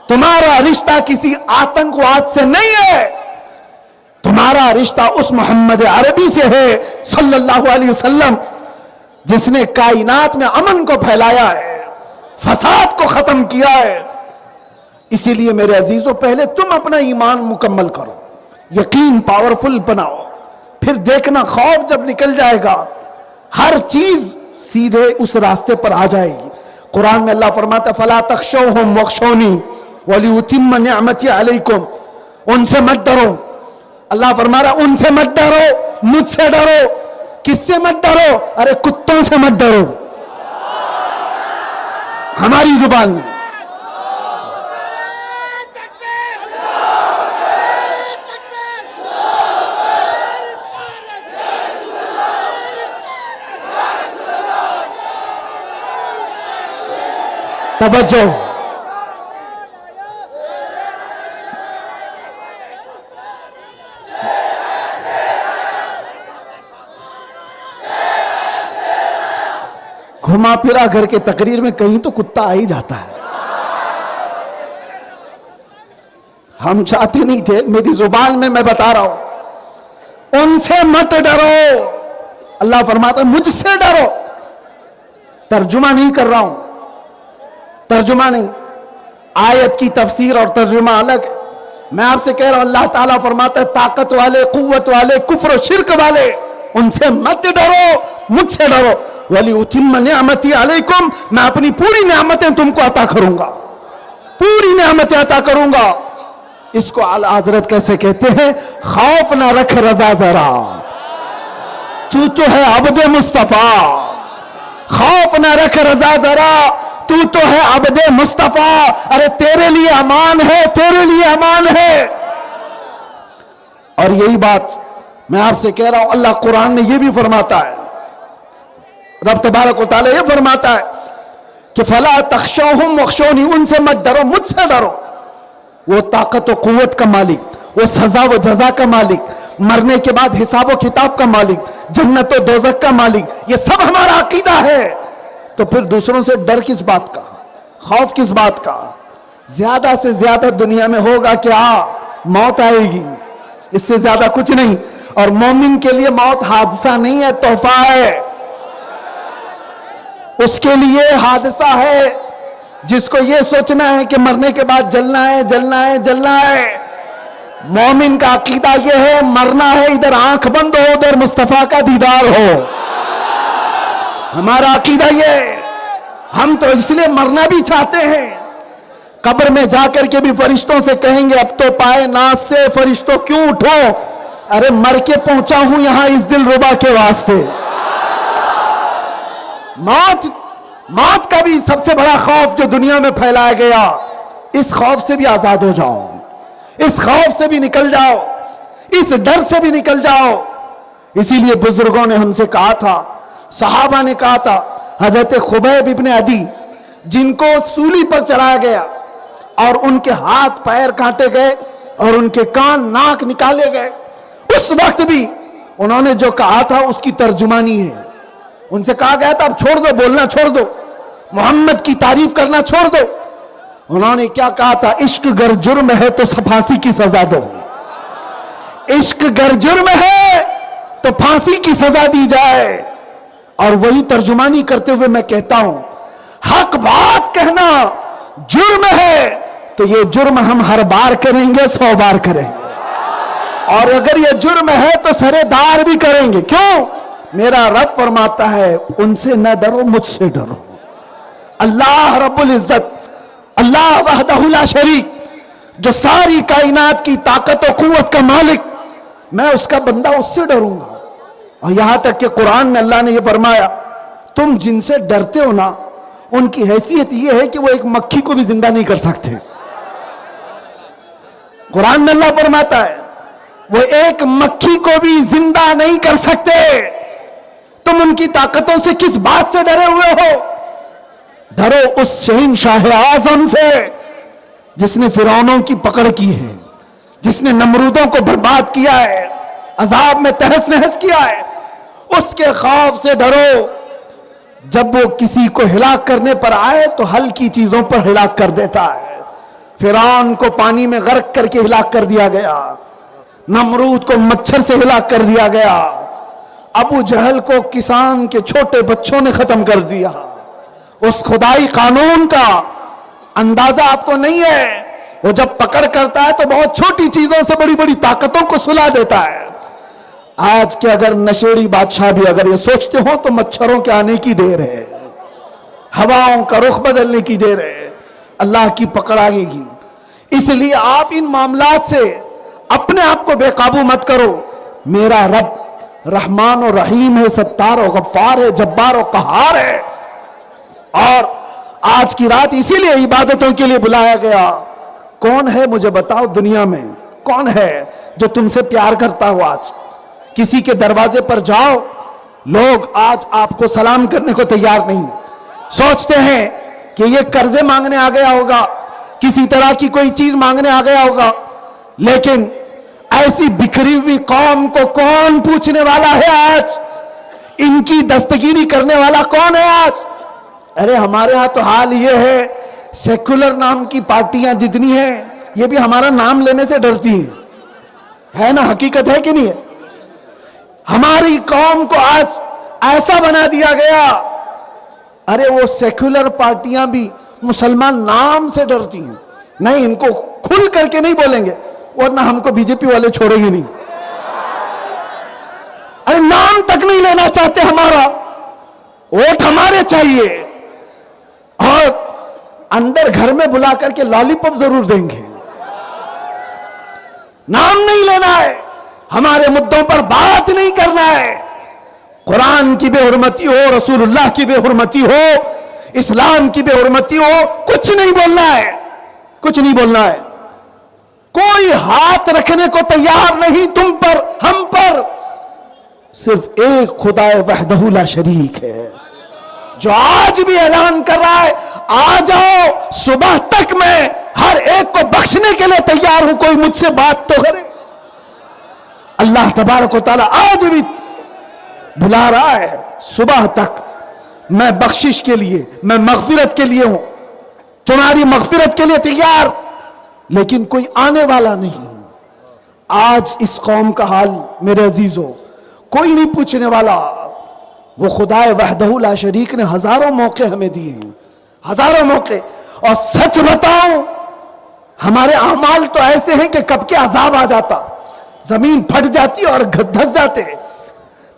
تمہارا رشتہ کسی آتنکواد سے نہیں ہے، تمہارا رشتہ اس محمد عربی سے ہے صلی اللہ علیہ وسلم، جس نے کائنات میں امن کو پھیلایا ہے، فساد کو ختم کیا ہے۔ اسی لیے میرے عزیزوں، پہلے تم اپنا ایمان مکمل کرو، یقین پاورفل بناؤ، پھر دیکھنا خوف جب نکل جائے گا ہر چیز سیدھے اس راستے پر آ جائے گی۔ قرآن میں اللہ فرماتا ہے فَلَا تَخْشَوْهُمْ وَاخْشَوْنِي وَلِيُتِمَّ نِعْمَتِي عَلَيْكُمْ، ان سے مت ڈرو، اللہ فرما رہا ان سے مت ڈرو، مجھ سے ڈرو۔ کس سے مت ڈرو؟ ارے کتوں سے مت ڈرو، ہماری زبان میں۔ توجہ، گھما پھرا گھر کے تقریر میں کہیں تو کتا آ ہی جاتا ہے۔ ہم چاہتے نہیں تھے، میری زبان میں بتا رہا ہوں، ان سے مت ڈرو، اللہ فرماتا ہے مجھ سے ڈرو۔ ترجمہ نہیں کر رہا ہوں، ترجمہ نہیں، آیت کی تفسیر اور ترجمہ الگ ہے۔ میں آپ سے کہہ رہا ہوں، اللہ تعالیٰ فرماتا ہے طاقت والے، قوت والے، کفر و شرک والے، ان سے مت ڈرو، مجھ سے ڈرو۔ وَلِيُتِمَّ نِعْمَتِي عَلَيْكُمْ، میں اپنی پوری نعمتیں تم کو عطا کروں گا، پوری نعمتیں عطا کروں گا۔ اس کو اعلیٰ حضرت کیسے کہتے ہیں؟ خوف نہ رکھ رضا ذرا، تو ہے عبد مصطفیٰ، خوف نہ رکھ رضا ذرا، تو ہے عبد مصطفیٰ، ارے تیرے لیے امان ہے، تیرے لیے امان ہے۔ اور یہی بات میں آپ سے کہہ رہا ہوں، اللہ قرآن میں یہ بھی فرماتا ہے، رب تبارک و تعالیٰ یہ فرماتا ہے کہ فَلَا تَخْشَوْهُمْ وَاخْشَوْنِي، ان سے مت ڈرو، مجھ سے ڈرو۔ وہ طاقت و قوت کا مالک، وہ سزا و جزا کا مالک، مرنے کے بعد حساب و کتاب کا مالک، جنت و دوزخ کا مالک، یہ سب ہمارا عقیدہ ہے۔ تو پھر دوسروں سے ڈر کس بات کا، خوف کس بات کا؟ زیادہ سے زیادہ دنیا میں ہوگا کیا؟ موت آئے گی، اس سے زیادہ کچھ نہیں۔ اور مومن کے لیے موت حادثہ نہیں ہے، تحفہ ہے، اس کے لیے حادثہ ہے، جس کو یہ سوچنا ہے کہ مرنے کے بعد جلنا ہے، جلنا ہے، جلنا ہے۔ مومن کا عقیدہ یہ ہے مرنا ہے، ادھر آنکھ بند ہو، ادھر مصطفیٰ کا دیدار ہو، ہمارا عقیدہ یہ ہے۔ ہم تو اس لیے مرنا بھی چاہتے ہیں، قبر میں جا کر کے بھی فرشتوں سے کہیں گے اب تو پائے ناز سے فرشتوں کیوں اٹھو، ارے مر کے پہنچا ہوں یہاں اس دل ربا کے واسطے۔ موت کا بھی سب سے بڑا خوف جو دنیا میں پھیلایا گیا، اس خوف سے بھی آزاد ہو جاؤ، اس خوف سے بھی نکل جاؤ، اس ڈر سے بھی نکل جاؤ۔ اسی لیے بزرگوں نے ہم سے کہا تھا، صحابہ نے کہا تھا، حضرت خبیب ابن عدی جن کو سولی پر چڑھایا گیا اور ان کے ہاتھ پیر کاٹے گئے اور ان کے کان ناک نکالے گئے، اس وقت بھی انہوں نے جو کہا تھا اس کی ترجمانی ہے۔ ان سے کہا گیا تھا اب چھوڑ دو، بولنا چھوڑ دو، محمد کی تعریف کرنا چھوڑ دو۔ انہوں نے کیا کہا تھا؟ عشق گر جرم ہے تو پھانسی کی سزا دو، عشق گر جرم ہے تو پھانسی کی سزا دی جائے۔ اور وہی ترجمانی کرتے ہوئے میں کہتا ہوں، حق بات کہنا جرم ہے تو یہ جرم ہم ہر بار کریں گے، 100 بار کریں گے، اور اگر یہ جرم ہے تو سرے دار بھی کریں گے۔ کیوں؟ میرا رب فرماتا ہے ان سے نہ ڈرو، مجھ سے ڈرو۔ اللہ رب العزت، اللہ وحدہ لا شریک، جو ساری کائنات کی طاقت و قوت کا مالک، میں اس کا بندہ، اس سے ڈروں گا۔ اور یہاں تک کہ قرآن میں اللہ نے یہ فرمایا تم جن سے ڈرتے ہو نا ان کی حیثیت یہ ہے کہ وہ ایک مکھی کو بھی زندہ نہیں کر سکتے. قرآن میں اللہ فرماتا ہے وہ ایک مکھی کو بھی زندہ نہیں کر سکتے. تم ان کی طاقتوں سے کس بات سے ڈرے ہوئے ہو؟ ڈرو اس شہنشاہ اعظم سے جس نے فرعونوں کی پکڑ کی ہے، جس نے نمرودوں کو برباد کیا ہے، عذاب میں تہس نہس کیا ہے. اس کے خوف سے ڈرو. جب وہ کسی کو ہلاک کرنے پر آئے تو ہلکی چیزوں پر ہلاک کر دیتا ہے. فرعون کو پانی میں غرق کر کے ہلاک کر دیا گیا، نمرود کو مچھر سے ہلاک کر دیا گیا، ابو جہل کو کسان کے چھوٹے بچوں نے ختم کر دیا. اس خدائی قانون کا اندازہ آپ کو نہیں ہے. وہ جب پکڑ کرتا ہے تو بہت چھوٹی چیزوں سے بڑی بڑی طاقتوں کو سلا دیتا ہے. آج کے اگر نشیڑی بادشاہ بھی اگر یہ سوچتے ہو تو مچھروں کے آنے کی دیر ہے، ہواؤں کا رخ بدلنے کی دیر ہے، اللہ کی پکڑ آئے گی. اس لیے آپ ان معاملات سے اپنے آپ کو بے قابو مت کرو. میرا رب رحمان و رحیم ہے، ستار و غفار ہے، جبار و قہار ہے. اور آج کی رات اسی لیے عبادتوں کے لیے بلایا گیا. کون ہے مجھے بتاؤ دنیا میں کون ہے جو تم سے پیار کرتا ہو؟ آج کسی کے دروازے پر جاؤ، لوگ آج آپ کو سلام کرنے کو تیار نہیں. سوچتے ہیں کہ یہ قرضے مانگنے آ گیا ہوگا، کسی طرح کی کوئی چیز مانگنے آ گیا ہوگا. لیکن ایسی بکھری ہوئی قوم کو کون پوچھنے والا ہے آج؟ ان کی دستگیری کرنے والا کون ہے آج؟ ارے ہمارے ہاں تو حال یہ ہے، سیکولر نام کی پارٹیاں جتنی ہیں یہ بھی ہمارا نام لینے سے ڈرتی ہیں. ہے نا؟ حقیقت ہے کہ نہیں ہے؟ ہماری قوم کو آج ایسا بنا دیا گیا. ارے وہ سیکولر پارٹیاں بھی مسلمان نام سے ڈرتی ہیں. نہیں، ان کو کھل کر کے نہیں بولیں گے ورنہ ہم کو بی جے پی والے چھوڑیں گے نہیں. ارے نام تک نہیں لینا چاہتے، ہمارا ووٹ ہمارے چاہیے، اور اندر گھر میں بلا کر کے لالی پاپ ضرور دیں گے. نام نہیں لینا ہے، ہمارے مدعوں پر بات نہیں کرنا ہے. قرآن کی بے حرمتی ہو، رسول اللہ کی بے حرمتی ہو، اسلام کی بے حرمتی ہو، کچھ نہیں بولنا ہے، کچھ نہیں بولنا ہے. کوئی ہاتھ رکھنے کو تیار نہیں تم پر، ہم پر. صرف ایک خدا وحدہ لا شریک ہے جو آج بھی اعلان کر رہا ہے آ جاؤ، صبح تک میں ہر ایک کو بخشنے کے لیے تیار ہوں، کوئی مجھ سے بات تو کرے. اللہ تبارک و تعالیٰ آج بھی بلا رہا ہے، صبح تک میں بخشش کے لیے، میں مغفرت کے لیے ہوں، تمہاری مغفرت کے لیے تیار. لیکن کوئی آنے والا نہیں. آج اس قوم کا حال میرے عزیزوں کوئی نہیں پوچھنے والا. وہ خدا وحدہ لا شریک نے ہزاروں موقع ہمیں دیے ہیں، ہزاروں موقع. اور سچ بتاؤں ہمارے اعمال تو ایسے ہیں کہ کب کے عذاب آ جاتا، زمین پھٹ جاتی اور دھس جاتے.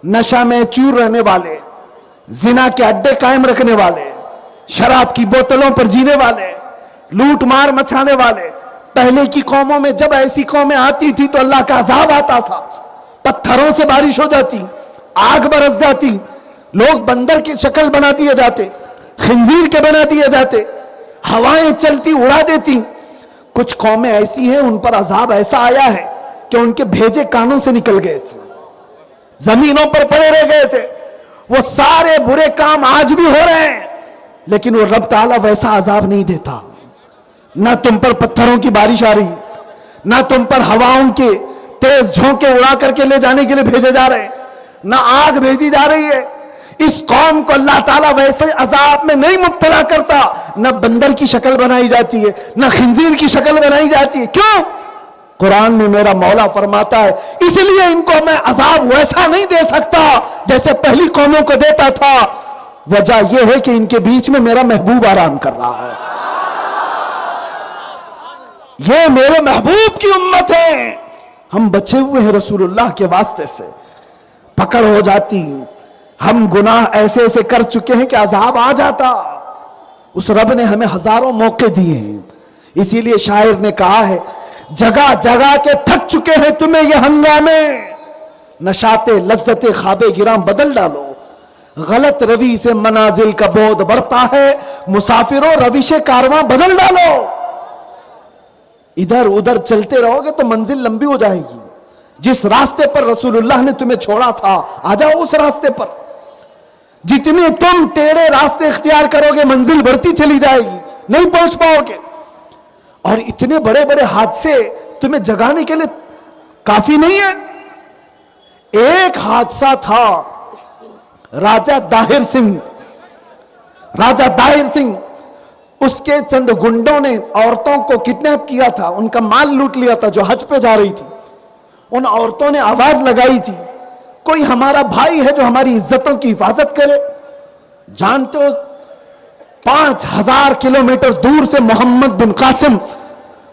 نشہ میں چور رہنے والے، زنا کے اڈے قائم رکھنے والے، شراب کی بوتلوں پر جینے والے، لوٹ مار مچانے والے. پہلے کی قوموں میں جب ایسی قومیں آتی تھی تو اللہ کا عذاب آتا تھا. پتھروں سے بارش ہو جاتی، آگ برس جاتی، لوگ بندر کی شکل بنا دیے جاتے، خنزیر کے بنا دیے جاتے، ہوائیں چلتی اڑا دیتی. کچھ قومیں ایسی ہیں ان پر عذاب ایسا آیا ہے کہ ان کے بھیجے کانوں سے نکل گئے تھے، زمینوں پر پڑے رہ گئے تھے. وہ سارے برے کام آج بھی ہو رہے ہیں، لیکن وہ رب تعالیٰ ویسا عذاب نہیں دیتا. نہ تم پر پتھروں کی بارش آ رہی، نہ تم پر ہواؤں کے تیز جھونکے اڑا کر کے لے جانے کے لیے بھیجے جا رہے ہیں، نہ آگ بھیجی جا رہی ہے. اس قوم کو اللہ تعالیٰ ویسے عذاب میں نہیں مبتلا کرتا. نہ بندر کی شکل بنائی جاتی ہے، نہ خنزیر کی شکل بنائی جاتی ہے. کیوں؟ قرآن میں میرا مولا فرماتا ہے اس لیے ان کو میں عذاب ویسا نہیں دے سکتا جیسے پہلی قوموں کو دیتا تھا. وجہ یہ ہے کہ ان کے بیچ میں میرا محبوب آرام کر رہا ہے. یہ میرے محبوب کی امت ہے. ہم بچے ہوئے ہیں رسول اللہ کے واسطے سے. پکڑ ہو جاتی، ہم گناہ ایسے ایسے کر چکے ہیں کہ عذاب آ جاتا. اس رب نے ہمیں ہزاروں موقع دیے ہیں. اسی لیے شاعر نے کہا ہے جگہ جگہ کے تھک چکے ہیں تمہیں یہ ہنگامے، نشاتے لذت خواب گراں بدل ڈالو. غلط روی سے منازل کا بودھ بڑھتا ہے. مسافروں روش کارواں بدل ڈالو. ادھر ادھر چلتے رہو گے تو منزل لمبی ہو جائے گی. جس راستے پر رسول اللہ نے تمہیں چھوڑا تھا آ جاؤ اس راستے پر. جتنے تم ٹیڑے راستے اختیار کرو گے منزل بڑھتی چلی جائے گی, نہیں پہنچ پاؤ گے. اور اتنے بڑے بڑے حادثے تمہیں جگانے کے لیے کافی نہیں ہے. ایک حادثہ تھا راجہ داہر سنگھ, اس کے چند گنڈوں نے عورتوں کو کڈنیپ کیا تھا, ان کا مال لوٹ لیا تھا جو حج پہ جا رہی تھی. ان عورتوں نے آواز لگائی تھی کوئی ہمارا بھائی ہے جو ہماری عزتوں کی حفاظت کرے. جانتے ہو 5000 کلومیٹر دور سے محمد بن قاسم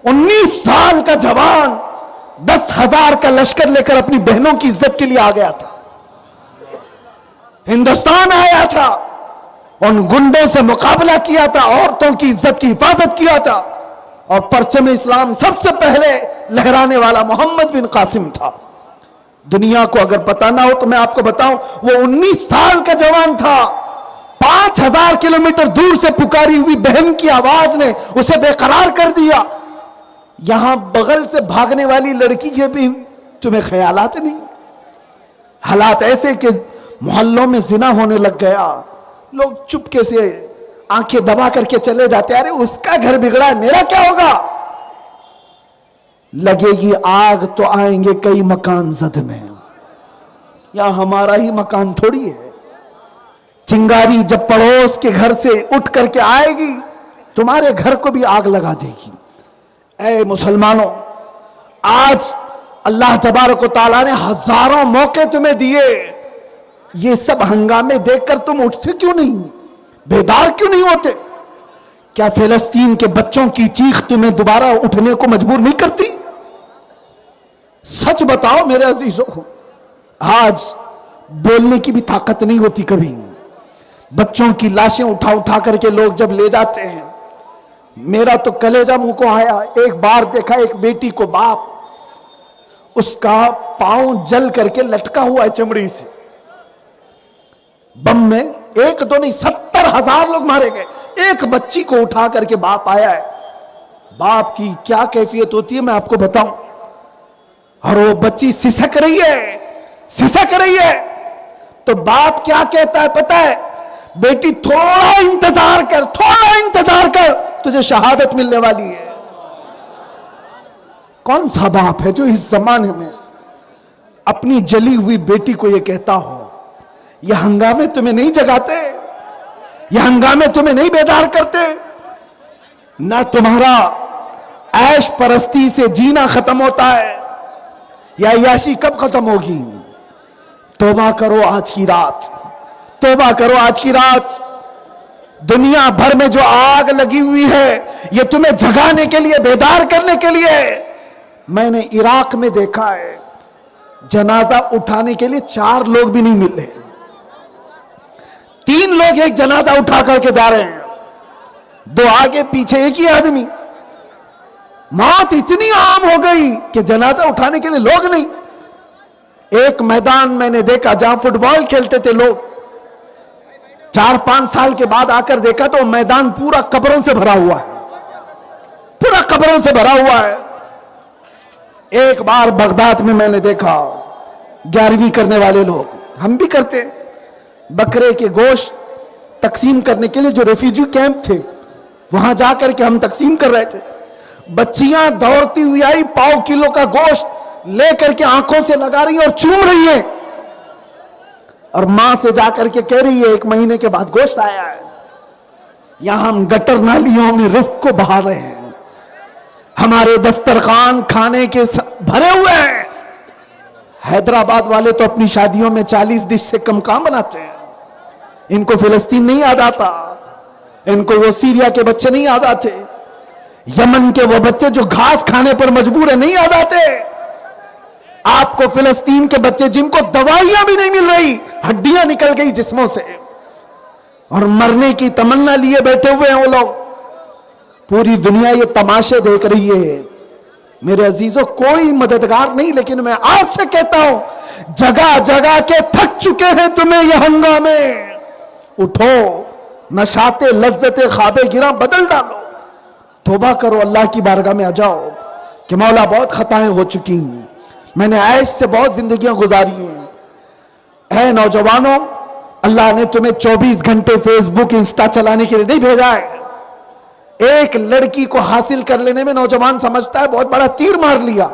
19 سال کا جوان 10,000 کا لشکر لے کر اپنی بہنوں کی عزت کے لیے آ گیا تھا, ہندوستان آیا تھا, ان گنڈوں سے مقابلہ کیا تھا, عورتوں کی عزت کی حفاظت کیا تھا, اور پرچم اسلام سب سے پہلے لہرانے والا محمد بن قاسم تھا. دنیا کو اگر پتا نہ ہو تو میں آپ کو بتاؤں, وہ 19 سال کا جوان تھا. 5000 کلومیٹر دور سے پکاری ہوئی بہن کی آواز نے اسے بے قرار کر دیا. یہاں بغل سے بھاگنے والی لڑکی کے بھی تمہیں خیالات نہیں. حالات ایسے کہ محلوں میں زنا ہونے لگ گیا, لوگ چپکے سے آنکھیں دبا کر کے چلے جاتے, ارے اس کا گھر بگڑا ہے میرا کیا ہوگا. لگے گی آگ تو آئیں گے کئی مکان زد میں, یا ہمارا ہی مکان تھوڑی ہے. چنگاری جب پڑوس کے گھر سے اٹھ کر کے آئے گی تمہارے گھر کو بھی آگ لگا دے گی. اے مسلمانوں, آج اللہ تبارک و تعالیٰ نے ہزاروں موقع تمہیں دیے, یہ سب ہنگامے دیکھ کر تم اٹھتے کیوں نہیں, بیدار کیوں نہیں ہوتے؟ کیا فلسطین کے بچوں کی چیخ تمہیں دوبارہ اٹھنے کو مجبور نہیں کرتی؟ سچ بتاؤ میرے عزیزوں, آج بولنے کی بھی طاقت نہیں ہوتی کبھی. بچوں کی لاشیں اٹھا اٹھا کر کے لوگ جب لے جاتے ہیں, میرا تو کلیجہ منہ کو آیا. ایک بار دیکھا ایک بیٹی کو باپ, اس کا پاؤں جل کر کے لٹکا ہوا ہے چمڑی سے, بم میں 1 2 نہیں 70,000 لوگ مارے گئے. ایک بچی کو اٹھا کر کے باپ آیا ہے. باپ کی کیا کیفیت ہوتی ہے میں آپ کو بتاؤں. اور وہ بچی سسک رہی ہے, تو باپ کیا کہتا ہے پتا ہے, بیٹی تھوڑا انتظار کر, تجھے شہادت ملنے والی ہے. کون سا باپ ہے جو اس زمانے میں اپنی جلی ہوئی بیٹی کو یہ کہتا ہو؟ یہ ہنگامے تمہیں نہیں جگاتے, یہ ہنگامے تمہیں نہیں بیدار کرتے. نہ تمہارا عیش پرستی سے جینا ختم ہوتا ہے, یا عیاشی کب ختم ہوگی؟ توبہ کرو آج کی رات, توبہ کرو آج کی رات. دنیا بھر میں جو آگ لگی ہوئی ہے یہ تمہیں جگانے کے لیے, بیدار کرنے کے لیے. میں نے عراق میں دیکھا ہے جنازہ اٹھانے کے لیے 4 لوگ بھی نہیں مل رہے, 3 لوگ ایک جنازہ اٹھا کر کے جا رہے ہیں, 2 آگے پیچھے ایک ہی آدمی. موت اتنی عام ہو گئی کہ جنازہ اٹھانے کے لیے لوگ نہیں. ایک میدان میں نے دیکھا جہاں فٹ بال کھیلتے تھے لوگ, 4-5 سال کے بعد آ کر دیکھا تو میدان پورا قبروں سے بھرا ہوا ہے, ایک بار بغداد میں نے دیکھا 11ویں کرنے والے لوگ, ہم بھی کرتے, بکرے کے گوشت تقسیم کرنے کے لیے جو ریفیوجی کیمپ تھے وہاں جا کر کے ہم تقسیم کر رہے تھے. بچیاں دوڑتی ہوئی آئی, 1.5 کلو کا گوشت لے کر کے آنکھوں سے لگا رہی ہیں اور چوم رہی ہیں, اور ماں سے جا کر کے کہہ رہی ہے 1 مہینے کے بعد گوشت آیا ہے. یہاں ہم گٹر نالیوں میں رزق کو بہا رہے ہیں, ہمارے دسترخوان کھانے کے بھرے ہوئے ہیں. حیدرآباد والے تو اپنی شادیوں میں 40 ڈش سے کم کام بناتے ہیں. ان کو فلسطین نہیں یاد آتا, ان کو وہ سیریا کے بچے نہیں یاد آتے, یمن کے وہ بچے جو گھاس کھانے پر مجبور ہیں نہیں یاد آتے. آپ کو فلسطین کے بچے جن کو دوائیاں بھی نہیں مل رہی, ہڈیاں نکل گئی جسموں سے اور مرنے کی تمنا لیے بیٹھے ہوئے ہیں وہ لوگ. پوری دنیا یہ تماشے دیکھ رہی ہے. میرے عزیزوں کوئی مددگار نہیں, لیکن میں آپ سے کہتا ہوں جگہ جگہ کے تھک چکے ہیں تمہیں یہ ہنگامے. اٹھو، نشاتے لذت خواب گراں بدل ڈالو، توبہ کرو، اللہ کی بارگاہ میں آ جاؤ کہ مولا بہت خطائیں ہو چکی ہیں، میں نے عیش سے بہت زندگیاں گزاری ہیں۔ اے نوجوانوں، اللہ نے تمہیں 24 گھنٹے فیس بک انسٹا چلانے کے لیے نہیں بھیجا ہے۔ ایک لڑکی کو حاصل کر لینے میں نوجوان سمجھتا ہے بہت بڑا تیر مار لیا۔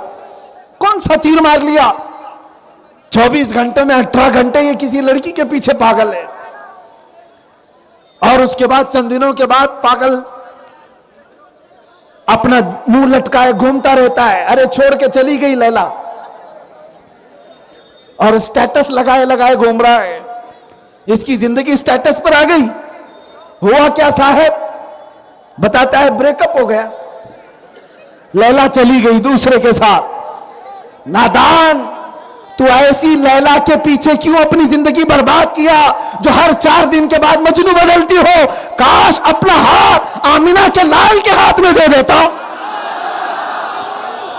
کون سا تیر مار لیا؟ 24 گھنٹے میں 18 گھنٹے یہ کسی لڑکی کے پیچھے پاگل ہے، اور اس کے بعد چند دنوں کے بعد پاگل اپنا منہ لٹکائے گھومتا رہتا ہے، ارے چھوڑ کے چلی گئی لیلا، اور اسٹیٹس لگائے لگائے گھوم رہا ہے، اس کی زندگی اسٹیٹس پر آ گئی۔ ہوا کیا صاحب؟ بتاتا ہے بریک اپ ہو گیا، لیلا چلی گئی دوسرے کے ساتھ۔ نادان، تو ایسی لیلا کے پیچھے کیوں اپنی زندگی برباد کیا جو ہر 4 دن کے بعد مجنو بدلتی ہو؟ کاش اپنا ہاتھ آمینہ کے لال کے ہاتھ میں دے دیتا۔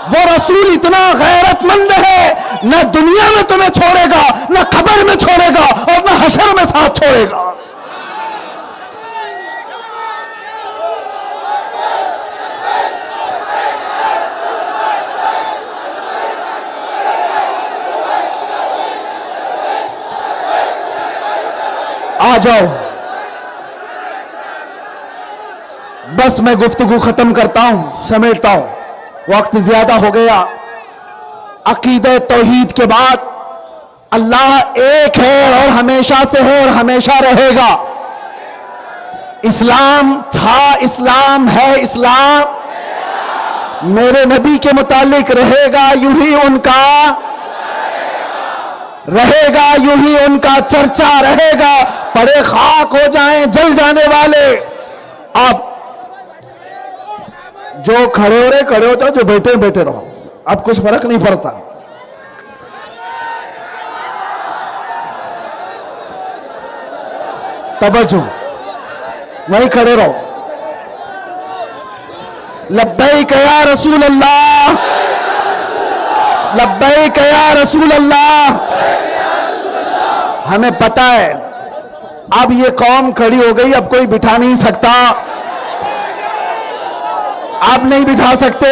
وہ رسول اتنا غیرت مند ہے، نہ دنیا میں تمہیں چھوڑے گا، نہ قبر میں چھوڑے گا، اور نہ حشر میں ساتھ چھوڑے گا۔ آ جاؤ، بس میں گفتگو ختم کرتا ہوں، سمیٹتا ہوں، وقت زیادہ ہو گیا۔ عقیدہ توحید کے بعد اللہ ایک ہے اور ہمیشہ سے ہے اور ہمیشہ رہے گا۔ اسلام تھا، اسلام ہے، اسلام میرے نبی کے متعلق رہے گا، یوں ہی ان کا رہے گا، یوں ہی ان کا چرچا رہے گا۔ پڑے خاک ہو جائیں جل جانے والے۔ آپ جو کھڑے ہو رہے کھڑے ہو جاؤ، جو بیٹھے بیٹھے رہو، اب کچھ فرق نہیں پڑتا۔ توجہ، وہیں کھڑے رہو۔ لبیک یا رسول اللہ، لبیک یا رسول اللہ۔ ہمیں پتہ ہے اب یہ قوم کھڑی ہو گئی، اب کوئی بٹھا نہیں سکتا، آپ نہیں بٹھا سکتے۔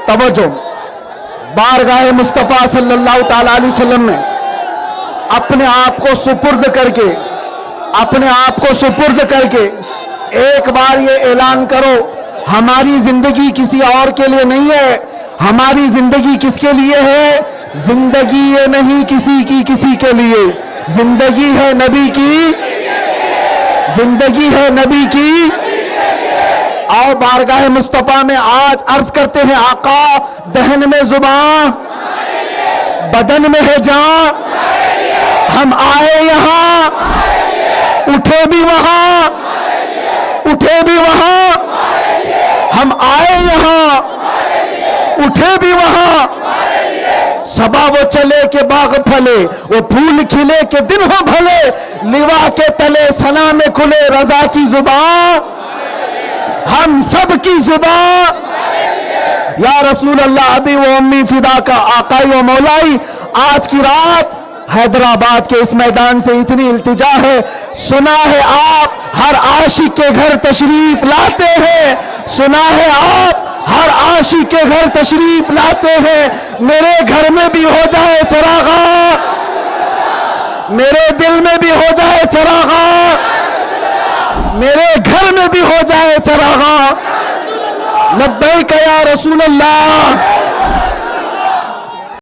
توجہ، بارگاہ مصطفیٰ صلی اللہ تعالی علیہ وسلم میں اپنے آپ کو سپرد کر کے، اپنے آپ کو سپرد کر کے ایک بار یہ اعلان کرو، ہماری زندگی کسی اور کے لیے نہیں ہے، ہماری زندگی کس کے لیے ہے؟ زندگی یہ نہیں کسی کی کسی کے لیے، زندگی ہے نبی کی، زندگی ہے نبی کی۔ آؤ بارگاہ مصطفیٰ میں آج عرض کرتے ہیں، آقا دہن میں زبان، بدن میں ہے جان، ہم آئے یہاں، اٹھے بھی وہاں، اٹھے بھی وہاں، ہم آئے یہاں، اٹھے بھی وہاں۔ صبا وہ چلے کہ باغ پھلے، وہ پھول کھلے کہ دن ہو بھلے، لیوا کے تلے سلام کھلے، رضا کی زبان، ہم سب کی زبان۔ یا رسول اللہ، ابھی وہ امی فدا کا آقائی و مولائی، آج کی رات حیدرآباد کے اس میدان سے اتنی التجا ہے، سنا ہے آپ ہر عاشق کے گھر تشریف لاتے ہیں، سنا ہے آپ ہر عاشق کے گھر تشریف لاتے ہیں۔ میرے گھر میں بھی ہو جائے چراغاں، میرے دل میں بھی ہو جائے چراغاں، میرے گھر میں بھی ہو جائے چراغاں۔ لبیک یا رسول اللہ۔